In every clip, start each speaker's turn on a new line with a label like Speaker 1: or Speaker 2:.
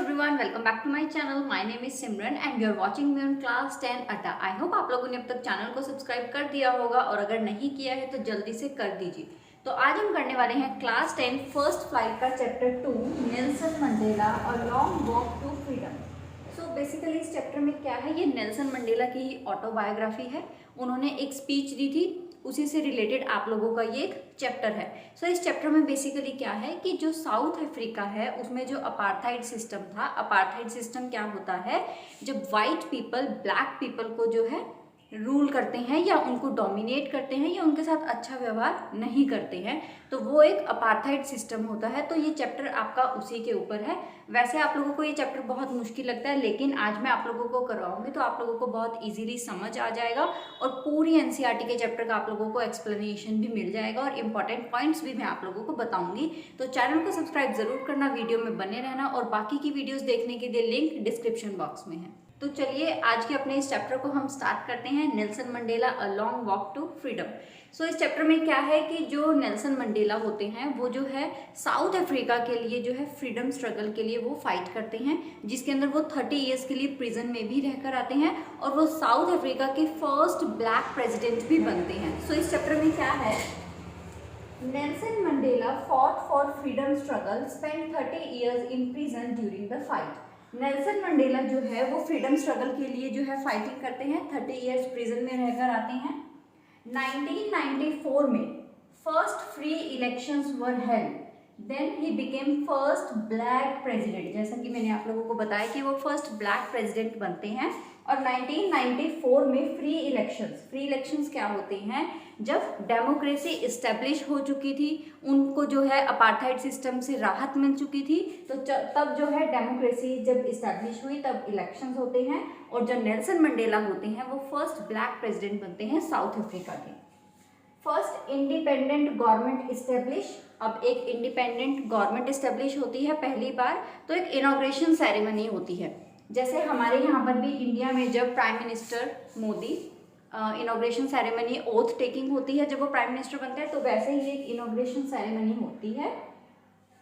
Speaker 1: Everyone, welcome back to my channel. My name is Simran and you are watching me on class 10 Adda. I hope आप लोगों ने अब तक channel को subscribe कर दिया होगा और अगर नहीं किया है तो जल्दी से कर दीजिए। तो आज हम करने वाले हैं क्लास 10 फर्स्ट फ्लाइट का chapter 2 Nelson Mandela a long walk to freedom. So basically इस चैप्टर में क्या है, ये नेल्सन मंडेला की ही ऑटोबायोग्राफी है। उन्होंने एक स्पीच दी थी, उसी से रिलेटेड आप लोगों का ये एक चैप्टर है। सो इस चैप्टर में बेसिकली क्या है कि जो साउथ अफ्रीका है उसमें जो अपार्थाइड सिस्टम था, अपार्थाइड सिस्टम क्या होता है, जब वाइट पीपल ब्लैक पीपल को जो है रूल करते हैं या उनको डोमिनेट करते हैं या उनके साथ अच्छा व्यवहार नहीं करते हैं, तो वो एक अपार्थाइड सिस्टम होता है। तो ये चैप्टर आपका उसी के ऊपर है। वैसे आप लोगों को ये चैप्टर बहुत मुश्किल लगता है, लेकिन आज मैं आप लोगों को करवाऊंगी तो आप लोगों को बहुत इजीली समझ आ जाएगा और पूरी एनसीईआरटी के चैप्टर का आप लोगों को एक्सप्लेनेशन भी मिल जाएगा और इंपॉर्टेंट पॉइंट्स भी मैं आप लोगों को बताऊंगी। तो चैनल को सब्सक्राइब जरूर करना, वीडियो में बने रहना और बाकी की वीडियोज देखने के लिए लिंक डिस्क्रिप्शन बॉक्स में है। तो चलिए आज के अपने इस चैप्टर को हम स्टार्ट करते हैं, Nelson Mandela a long walk to freedom. So इस चैप्टर में क्या है कि जो नेल्सन मंडेला होते हैं वो जो है साउथ अफ्रीका के लिए जो है फ्रीडम स्ट्रगल के लिए वो फाइट करते हैं, जिसके अंदर वो 30 ईयर्स के लिए प्रिजन में भी रहकर आते हैं और वो साउथ अफ्रीका के फर्स्ट ब्लैक प्रेसिडेंट भी बनते हैं। सो इस चैप्टर में क्या है, Nelson Mandela fought for freedom struggle, spend 30 years in prison during the fight. Nelson Mandela जो है वो फ्रीडम स्ट्रगल के लिए जो है फाइटिंग करते हैं, 30 ईयर्स प्रिजन में रहकर आते हैं। 1994 में first free elections were held, then he became first black president. जैसा कि मैंने आप लोगों को बताया कि वो फर्स्ट ब्लैक प्रेसिडेंट बनते हैं। और 1994 में फ्री इलेक्शंस क्या होते हैं, जब डेमोक्रेसी इस्टेब्लिश हो चुकी थी, उनको जो है अपार्थाइड सिस्टम से राहत मिल चुकी थी, तो तब जो है डेमोक्रेसी जब इस्टेब्लिश हुई तब इलेक्शंस होते हैं और जो नेल्सन मंडेला होते हैं वो फर्स्ट ब्लैक प्रेसिडेंट बनते हैं साउथ अफ्रीका के। फर्स्ट इंडिपेंडेंट गवर्नमेंट इस्टेब्लिश, अब एक इंडिपेंडेंट गवर्नमेंट इस्टेब्लिश होती है पहली बार, तो एक इनॉग्रेशन सेरेमनी होती है। जैसे हमारे यहाँ पर भी इंडिया में जब prime minister Modi inauguration ceremony oath taking होती है, जब वो प्राइम मिनिस्टर बनते हैं, तो वैसे ही एक इनॉग्रेशन सेरेमनी होती है।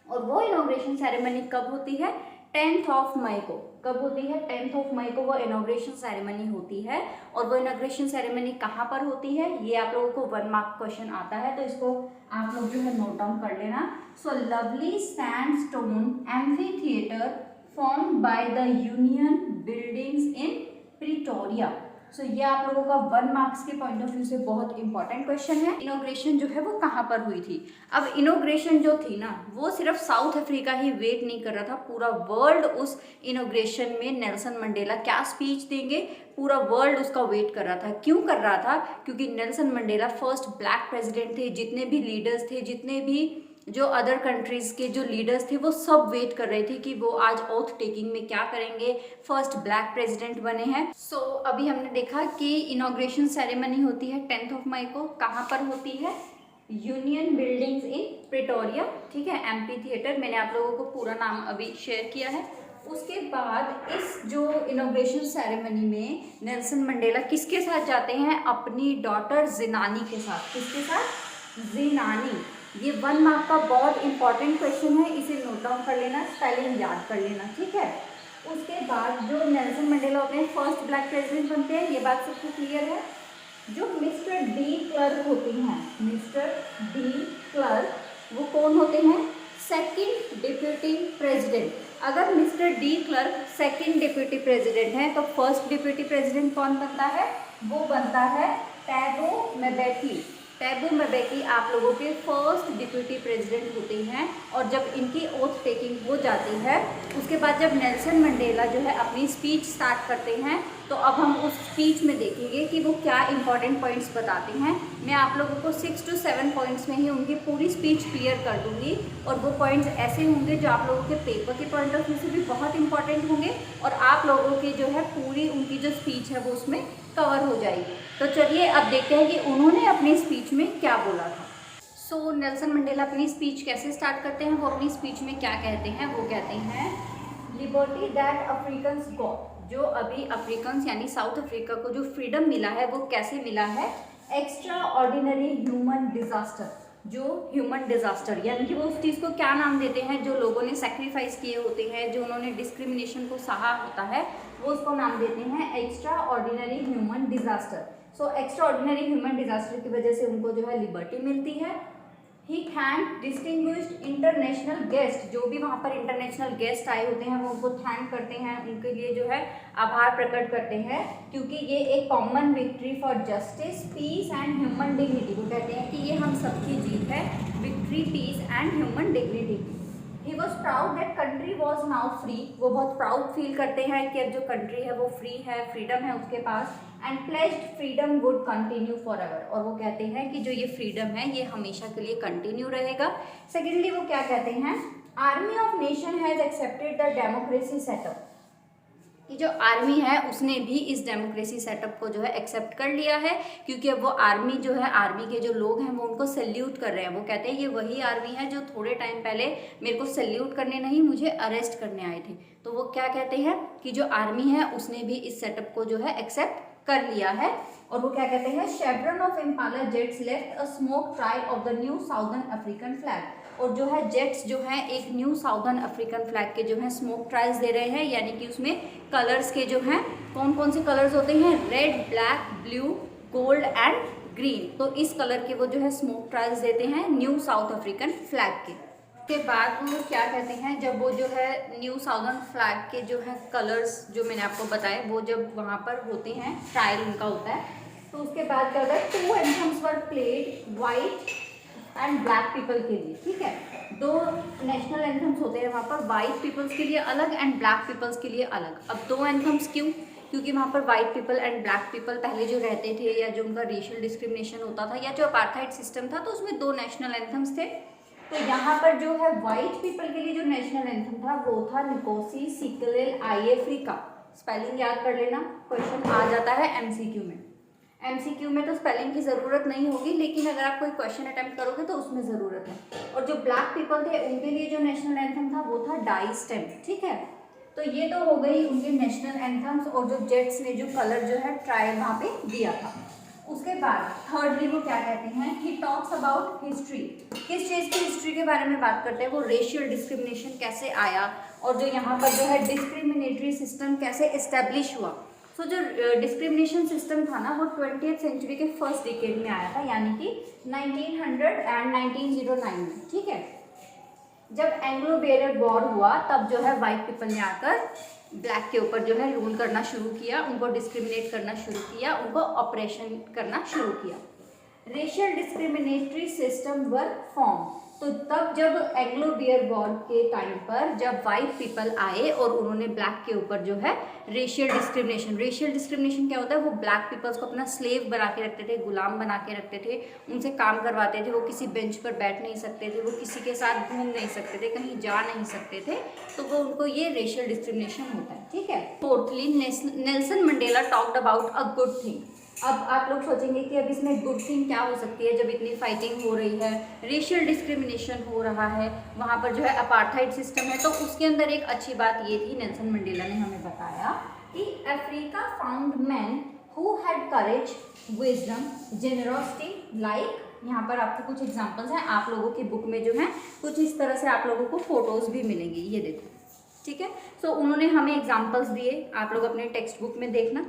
Speaker 1: और वो इनॉग्रेशन सेरेमनी कब होती है, 10 मई को। कब होती है, 10 मई को वो इनॉग्रेशन सेरेमनी होती है। और वो इनॉग्रेशन सेरेमनी कहाँ पर होती है, ये आप लोगों को 1 मार्क क्वेश्चन आता है, तो इसको आप लोग जो है नोट डाउन कर लेना। So lovely sandstone amphitheatre formed by the union buildings in Pretoria. So ये आप लोगों का 1 मार्क्स के पॉइंट ऑफ व्यू से बहुत इंपॉर्टेंट क्वेश्चन है। इनॉग्रेशन जो है वो कहाँ पर हुई थी। अब इनॉग्रेशन जो थी ना, वो सिर्फ साउथ अफ्रीका ही वेट नहीं कर रहा था, पूरा वर्ल्ड उस इनॉग्रेशन में नेल्सन मंडेला क्या स्पीच देंगे, पूरा वर्ल्ड उसका वेट कर रहा था। क्यों कर रहा था, क्योंकि Nelson Mandela first black president थे। जितने भी लीडर्स थे, जितने भी जो अदर कंट्रीज के जो लीडर्स थे, वो सब वेट कर रहे थे कि वो आज ओथ टेकिंग में क्या करेंगे, फर्स्ट ब्लैक प्रेसिडेंट बने हैं। सो अभी हमने देखा कि इनॉग्रेशन सेरेमनी होती है 10 मई को। कहाँ पर होती है, यूनियन बिल्डिंग्स इन प्रिटोरिया, ठीक है, एम्फी थिएटर। मैंने आप लोगों को पूरा नाम अभी शेयर किया है। उसके बाद इस जो इनॉग्रेशन सेरेमनी में नेल्सन मंडेला किसके साथ जाते हैं, अपनी डॉटर जिनानी के साथ। किसके साथ, जिनानी। ये 1 मार्क का बहुत इंपॉर्टेंट क्वेश्चन है, इसे नोट डाउन कर लेना, स्पेलिंग याद कर लेना, ठीक है। उसके बाद जो नेल्सन मंडेला होते हैं फर्स्ट ब्लैक प्रेसिडेंट बनते हैं, ये बात सबको क्लियर है। जो मिस्टर डी क्लर्क होते हैं, मिस्टर डी क्लर्क, वो कौन होते हैं, सेकंड डिप्यूटी प्रेसिडेंट। अगर mister de Klerk second deputy president है तो फर्स्ट डिप्यूटी प्रेसिडेंट कौन बनता है, वो बनता है टैबो म्बेकी। टैबो म्बेकी आप लोगों के फर्स्ट डिप्यूटी प्रेसिडेंट होते हैं। और जब इनकी ओथ टेकिंग हो जाती है, उसके बाद जब नेल्सन मंडेला जो है अपनी स्पीच स्टार्ट करते हैं, तो अब हम उस स्पीच में देखेंगे कि वो क्या इंपॉर्टेंट पॉइंट्स बताते हैं। मैं आप लोगों को 6 to 7 पॉइंट्स में ही उनकी पूरी स्पीच क्लियर कर दूंगी और वो पॉइंट्स ऐसे होंगे जो आप लोगों के पेपर के पॉइंट ऑफ व्यू से भी बहुत इंपॉर्टेंट होंगे और आप लोगों की जो है पूरी उनकी जो स्पीच है वो उसमें कवर हो जाएगी। तो चलिए अब देखते हैं कि उन्होंने अपनी स्पीच में क्या बोला था। सो नेल्सन मंडेला अपनी स्पीच कैसे स्टार्ट करते हैं, वो अपनी स्पीच में क्या कहते हैं, वो कहते हैं लिबर्टी दैट अफ्रीकन्स गॉट। जो अभी अफ्रीकन्स यानी साउथ अफ्रीका को जो फ्रीडम मिला है वो कैसे मिला है, एक्स्ट्रा ऑर्डिनरी ह्यूमन डिजास्टर। जो ह्यूमन डिजास्टर, यानी कि वो उस चीज़ को क्या नाम देते हैं, जो लोगों ने सेक्रीफाइस किए होते हैं, जो उन्होंने डिस्क्रिमिनेशन को सहा होता है, वो उसको नाम देते हैं extra ordinary human disaster. So extra ordinary human disaster की वजह से उनको जो है लिबर्टी मिलती है। ही थैंक डिस्टिंग्विश्ड इंटरनेशनल गेस्ट, जो भी वहाँ पर इंटरनेशनल गेस्ट आए होते हैं वो उनको थैंक करते हैं, उनके लिए जो है आभार प्रकट करते हैं, क्योंकि ये एक common victory for justice, peace and human dignity. वो कहते हैं कि ये हम सबकी जीत है, victory, peace and human dignity. He was proud that country was now free, वो बहुत प्राउड फील करते हैं कि अब जो कंट्री है वो फ्री है, फ्रीडम है उसके पास, and pledged freedom would continue forever, और वो कहते हैं कि जो ये फ्रीडम है ये हमेशा के लिए कंटिन्यू रहेगा। सेकेंडली वो क्या कहते हैं, army of nation has accepted the democracy setup, कि जो आर्मी है उसने भी इस डेमोक्रेसी सेटअप को जो है एक्सेप्ट कर लिया है, क्योंकि अब वो आर्मी जो है, आर्मी के जो लोग हैं वो उनको सैल्यूट कर रहे हैं। वो कहते हैं ये वही आर्मी है जो थोड़े टाइम पहले मेरे को सैल्यूट करने नहीं, मुझे अरेस्ट करने आए थे। तो वो क्या कहते हैं कि जो आर्मी है उसने भी इस सेटअप को जो है एक्सेप्ट कर लिया है। और वो क्या कहते हैं, शेवरन of Impala jets left a smoke trial of the new southern African flag, और जो है जेट्स जो हैं एक न्यू साउदर्न अफ्रीकन फ्लैग के जो हैं स्मोक ट्रायल्स दे रहे हैं, यानी कि उसमें कलर्स के जो हैं कौन कौन से कलर्स होते हैं, red, black, blue, gold and green. तो इस कलर के वो जो है स्मोक ट्रायल्स देते हैं न्यू साउथ अफ्रीकन फ्लैग के। के बाद वो क्या कहते हैं, जब वो जो है न्यू साउदर्न फ्लैग के जो है कलर्स जो मैंने आपको बताए वो जब वहाँ पर होते हैं, ट्रायल उनका होता है, तो उसके बाद क्या होता है, 2 anthems were played white and black people के लिए। ठीक है, 2 नेशनल एंथम्स होते हैं वहाँ पर, वाइट पीपल्स के लिए अलग एंड ब्लैक पीपल्स के लिए अलग। अब 2 एंथम्स क्यों, क्योंकि वहाँ पर white people and black people पहले जो रहते थे, या जो उनका रेशियल डिस्क्रिमिनेशन होता था, या जो अपार्थाइड सिस्टम था, तो उसमें 2 नेशनल एंथम्स थे। तो यहाँ पर जो है वाइट पीपल के लिए जो नेशनल एंथम था वो था निकोसी सिकलेल आईएफ्रिका। स्पेलिंग याद कर लेना, क्वेश्चन आ जाता है एमसीक्यू में। एमसीक्यू में तो स्पेलिंग की ज़रूरत नहीं होगी, लेकिन अगर आप कोई क्वेश्चन अटेम्प्ट करोगे तो उसमें ज़रूरत है। और जो ब्लैक पीपल थे उनके लिए जो नेशनल एंथम था वो था डाई स्टेम। ठीक है, तो ये तो हो गई उनके नेशनल एंथम्स, और जो जेट्स ने जो कलर जो है ट्रायल वहाँ पे दिया था। उसके बाद थर्डली वो क्या कहते हैं, ही टॉक्स अबाउट हिस्ट्री। किस चीज़ की हिस्ट्री के बारे में बात करते हैं, वो रेशियल डिस्क्रिमिनेशन कैसे आया, और जो यहाँ पर जो है डिस्क्रिमिनेटरी सिस्टम कैसे इस्टेब्लिश हुआ। सो जो डिस्क्रिमिनेशन सिस्टम था ना वो 20th सेंचुरी के फर्स्ट डिकेड में आया था, यानी कि 1900 एंड 1909 में। ठीक है, जब एंग्लो बेरियर वॉर हुआ तब जो है वाइट पीपल ने आकर ब्लैक के ऊपर जो है रूल करना शुरू किया, उनको डिस्क्रिमिनेट करना शुरू किया, उनको ऑपरेशन करना शुरू किया। रेशियल डिस्क्रिमिनेटरी सिस्टम वर फॉर्म, तो तब जब एंग्लो बियर वॉर के टाइम पर जब वाइट पीपल आए और उन्होंने ब्लैक के ऊपर जो है रेशियल डिस्क्रिमिनेशन क्या होता है, वो ब्लैक पीपल्स को अपना स्लेव बना के रखते थे, गुलाम बना के रखते थे, उनसे काम करवाते थे, वो किसी बेंच पर बैठ नहीं सकते थे, वो किसी के साथ घूम नहीं सकते थे, कहीं जा नहीं सकते थे, तो वो उनको ये रेशियल डिस्क्रिमिनेशन होता है। ठीक है, fourthly Nelson Mandela talked about a good thing. अब आप लोग सोचेंगे कि अब इसमें गुड थिंग क्या हो सकती है, जब इतनी फाइटिंग हो रही है, रेशियल डिस्क्रिमिनेशन हो रहा है, वहाँ पर जो है अपार्थाइड सिस्टम है, तो उसके अंदर एक अच्छी बात ये थी, नेल्सन मंडेला ने हमें बताया कि Africa found man who had courage, wisdom, generosity, like, यहाँ पर आपको कुछ एग्जाम्पल्स हैं, आप लोगों की बुक में जो है कुछ इस तरह से आप लोगों को फोटोज़ भी मिलेंगी, ये देखो। ठीक है, सो उन्होंने हमें एग्जाम्पल्स दिए, आप लोग अपने टेक्स्ट बुक में देखना।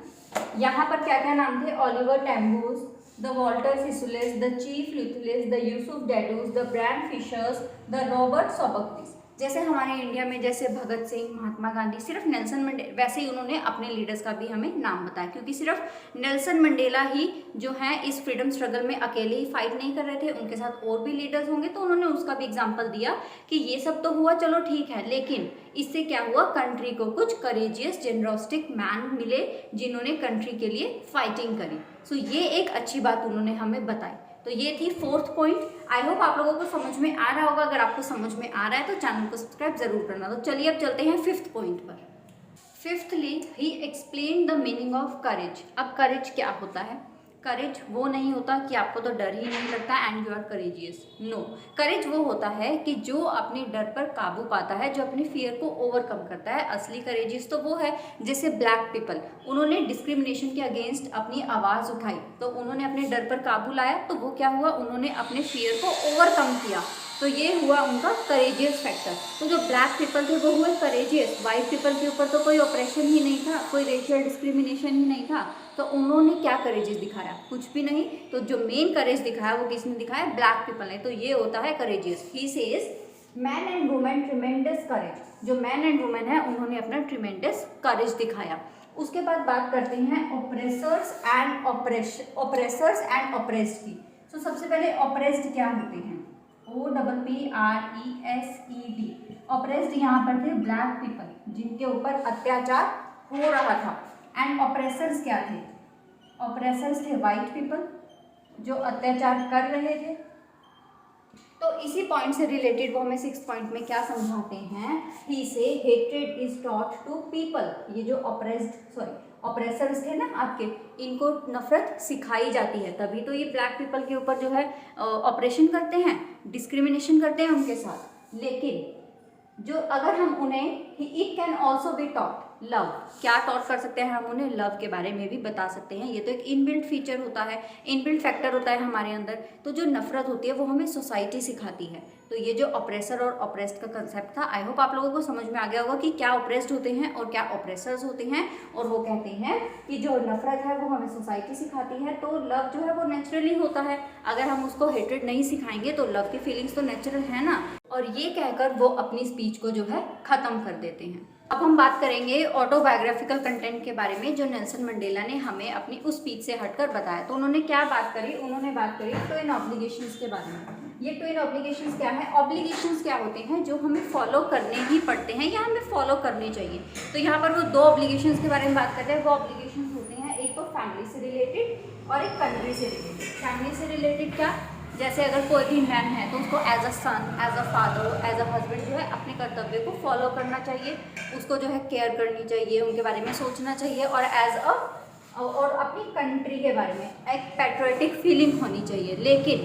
Speaker 1: यहाँ पर क्या क्या नाम थे, Oliver Tambos, the Walter Sisulus, the Chief Luthulis, the Yusuf Dadoos, the Bram Fischers, the Robert Sobukwes. जैसे हमारे इंडिया में जैसे भगत सिंह, महात्मा गांधी, सिर्फ नेल्सन मंडेला, वैसे ही उन्होंने अपने लीडर्स का भी हमें नाम बताया, क्योंकि सिर्फ नेल्सन मंडेला ही जो है इस फ्रीडम स्ट्रगल में अकेले ही फाइट नहीं कर रहे थे, उनके साथ और भी लीडर्स होंगे, तो उन्होंने उसका भी एग्जाम्पल दिया कि ये सब तो हुआ, चलो ठीक है, लेकिन इससे क्या हुआ, कंट्री को कुछ करेजियस जेनरोस्टिक मैन मिले जिन्होंने कंट्री के लिए फाइटिंग करी। सो ये एक अच्छी बात उन्होंने हमें बताई। तो ये थी 4th पॉइंट। आई होप आप लोगों को समझ में आ रहा होगा, अगर आपको समझ में आ रहा है तो चैनल को सब्सक्राइब जरूर करना। तो चलिए अब चलते हैं 5th पॉइंट पर। Fifthly he explain the meaning of courage. अब करेज क्या होता है, करेज वो नहीं होता कि आपको तो डर ही नहीं लगता and you are courageous. No, courage वो होता है कि जो अपने डर पर काबू पाता है, जो अपने फियर को ओवरकम करता है। असली करेजियस तो वो है, जैसे ब्लैक पीपल, उन्होंने डिस्क्रिमिनेशन के अगेंस्ट अपनी आवाज़ उठाई, तो उन्होंने अपने डर पर काबू लाया, तो वो क्या हुआ, उन्होंने अपने फियर को ओवरकम किया, तो ये हुआ उनका करेजियस फैक्टर। तो जो ब्लैक पीपल थे वो हुए करेजियस। वाइट पीपल के ऊपर तो कोई ऑपरेशन ही नहीं था, कोई रेशियल डिस्क्रिमिनेशन ही नहीं था, तो उन्होंने क्या करेजेस दिखाया, कुछ भी नहीं। तो जो मेन करेज दिखाया वो किसने दिखाया, ब्लैक पीपल ने। तो ये होता है courageous. He says man and women tremendous courage. जो मैन एंड वुमेन है उन्होंने अपना ट्रिमेंडस करेज दिखाया। उसके बाद बात करते हैं ऑपरेसर्स एंड ऑपरेस्ड की। तो सबसे पहले ऑपरेस्ड क्या होते हैं, OPPRESED। ऑपरेस्ड यहाँ पर थे ब्लैक पीपल जिनके ऊपर अत्याचार हो रहा था। एंड ऑपरेसर्स क्या थे, ऑपरेसर्स थे वाइट पीपल जो अत्याचार कर रहे थे। तो इसी पॉइंट से रिलेटेड वो हमें 6th पॉइंट में क्या समझाते हैं, he says hatred is taught to people. ये जो ऑपरेसर्स थे ना आपके, इनको नफरत सिखाई जाती है, तभी तो ये ब्लैक पीपल के ऊपर जो है ऑपरेशन करते हैं, डिस्क्रिमिनेशन करते हैं उनके साथ। लेकिन जो अगर हम उन्हें it can also be taught love, क्या टॉट कर सकते हैं हम उन्हें, लव के बारे में भी बता सकते हैं। ये तो एक इनबिल्ट फीचर होता है, इनबिल्ट फैक्टर होता है हमारे अंदर। तो जो नफरत होती है वो हमें सोसाइटी सिखाती है। तो ये जो ऑपरेसर और ऑपरेस्ड का कंसेप्ट था, आई होप आप लोगों को समझ में आ गया होगा कि क्या ऑपरेस्ड होते हैं और क्या ऑपरेसर्स होते हैं। और वो कहते हैं कि जो नफरत है वो हमें सोसाइटी सिखाती है, तो लव जो है वो नेचुरली होता है। अगर हम उसको हेट्रेड नहीं सिखाएंगे तो लव की फीलिंग्स तो नेचुरल है ना। और ये कहकर वो अपनी स्पीच को जो है ख़त्म कर देते हैं। अब हम बात करेंगे ऑटोबायोग्राफिकल कंटेंट के बारे में, जो नेल्सन मंडेला ने हमें अपनी उस स्पीच से हटकर बताया। तो उन्होंने क्या बात करी, उन्होंने बात करी ट्विन ऑब्लिगेशंस के बारे में। ये ट्विन ऑब्लिगेशंस क्या है, ऑब्लिगेशंस क्या होते हैं जो हमें फॉलो करने ही पड़ते हैं या हमें फॉलो करने चाहिए। तो यहाँ पर वो 2 ऑब्लिगेशंस के बारे में बात करते हैं। वो ऑब्लिगेशंस होते हैं, एक तो फैमिली से रिलेटेड और एक कंट्री से रिलेटेड। फैमिली से रिलेटेड क्या, जैसे अगर कोई भी मैन है तो उसको as a son, as a father, as a husband जो है अपने कर्तव्य को फॉलो करना चाहिए, उसको जो है केयर करनी चाहिए, उनके बारे में सोचना चाहिए, और अपनी कंट्री के बारे में एक पैट्रियोटिक फीलिंग होनी चाहिए। लेकिन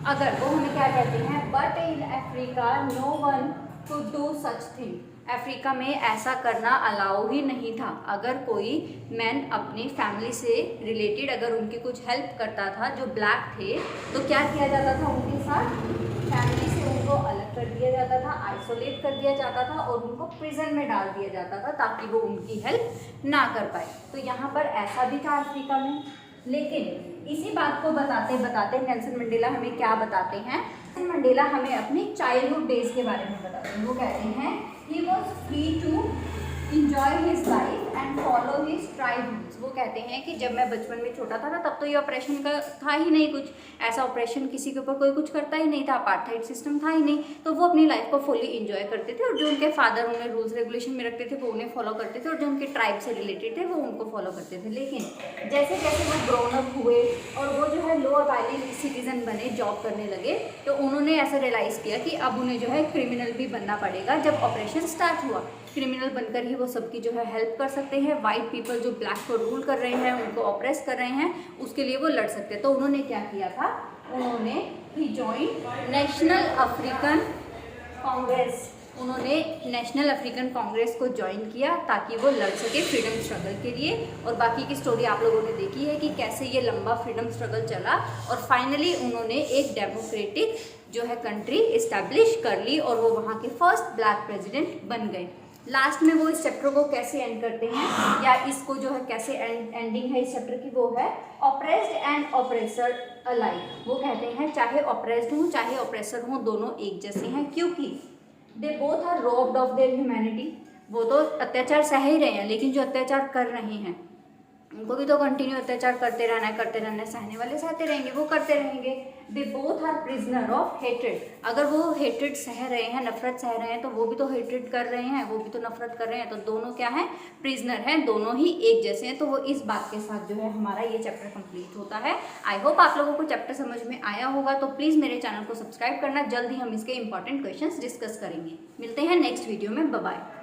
Speaker 1: अगर वो हमें क्या कहते हैं, but in Africa no one could do such thing. Africa में ऐसा करना अलाउ ही नहीं था। अगर कोई मैन अपनी फैमिली से रिलेटेड अगर उनकी कुछ हेल्प करता था जो ब्लैक थे, तो क्या किया जाता था उनके साथ, फैमिली से उनको अलग कर दिया जाता था, आइसोलेट कर दिया जाता था और उनको प्रिजन में डाल दिया जाता था ताकि वो उनकी हेल्प ना कर पाए। तो यहाँ पर ऐसा भी था अफ्रीका में। लेकिन इसी बात को बताते बताते नेल्सन मंडेला हमें क्या बताते हैं, नेल्सन मंडेला हमें अपने चाइल्डहुड डेज के बारे में बताते हैं। वो कहते हैं he was free to enjoy his life and follow his tribe rules। वो कहते हैं कि जब मैं बचपन में छोटा था ना, तब तो ये ऑपरेशन का था ही नहीं, कुछ ऐसा ऑपरेशन किसी के ऊपर कोई कुछ करता ही नहीं था, अपार्थाइड सिस्टम था ही नहीं, तो वो अपनी लाइफ को फुली इंजॉय करते थे और जो उनके फादर उन्हें रूल्स रेगुलेशन में रखते थे वो उन्हें फॉलो करते थे और जो उनके ट्राइब से रिलेटेड थे वो उनको फॉलो करते थे। लेकिन जैसे जैसे वो ग्रोन अप हुए और वो जो है लोअर वैली सिटीजन बने, जॉब करने लगे, तो उन्होंने ऐसा रियलाइज़ किया कि अब उन्हें जो है क्रिमिनल भी बनना पड़ेगा। जब ऑपरेशन स्टार्ट हुआ, क्रिमिनल बनकर ही वो सबकी जो है हेल्प कर सकते हैं। वाइट पीपल जो ब्लैक को रूल कर रहे हैं, उनको ऑपरेस कर रहे हैं, उसके लिए वो लड़ सकते हैं। तो उन्होंने क्या किया था, उन्होंने ही जॉइन नेशनल अफ्रीकन कांग्रेस। उन्होंने नेशनल अफ्रीकन कांग्रेस को ज्वाइन किया ताकि वो लड़ सके फ्रीडम स्ट्रगल के लिए। और बाकी की स्टोरी आप लोगों ने देखी है कि कैसे ये लंबा फ्रीडम स्ट्रगल चला और फाइनली उन्होंने एक डेमोक्रेटिक जो है कंट्री इस्टेब्लिश कर ली और वो वहाँ के फर्स्ट ब्लैक प्रेसिडेंट बन गए। लास्ट में वो इस चैप्टर को कैसे एंड करते हैं या इसको जो है कैसे एंडिंग है इस चैप्टर की, वो है ऑपरेस्ड एंड ऑपरेसर अलाइक। वो कहते हैं चाहे ऑपरेस्ड हों चाहे ऑपरेसर हों, दोनों एक जैसे हैं, क्योंकि they both are robbed of their humanity. वो तो अत्याचार सह ही रहे हैं, लेकिन जो अत्याचार कर रहे हैं उनको भी तो कंटिन्यू अत्याचार करते रहना है, सहने वाले सहते रहेंगे, वो करते रहेंगे। They both are prisoner of hatred. अगर वो हेट्रेड सह रहे हैं, नफरत सह रहे हैं, तो वो भी तो हेट्रेड कर रहे हैं, वो भी तो नफरत कर रहे हैं, तो दोनों क्या हैं, प्रिजनर हैं, दोनों ही एक जैसे हैं। तो वो इस बात के साथ जो है हमारा ये चैप्टर कंप्लीट होता है। आई होप आप लोगों को चैप्टर समझ में आया होगा। तो प्लीज़ मेरे चैनल को सब्सक्राइब करना, जल्द ही हम इसके इंपॉर्टेंट क्वेश्चंस डिस्कस करेंगे। मिलते हैं नेक्स्ट वीडियो में, बाय बाय।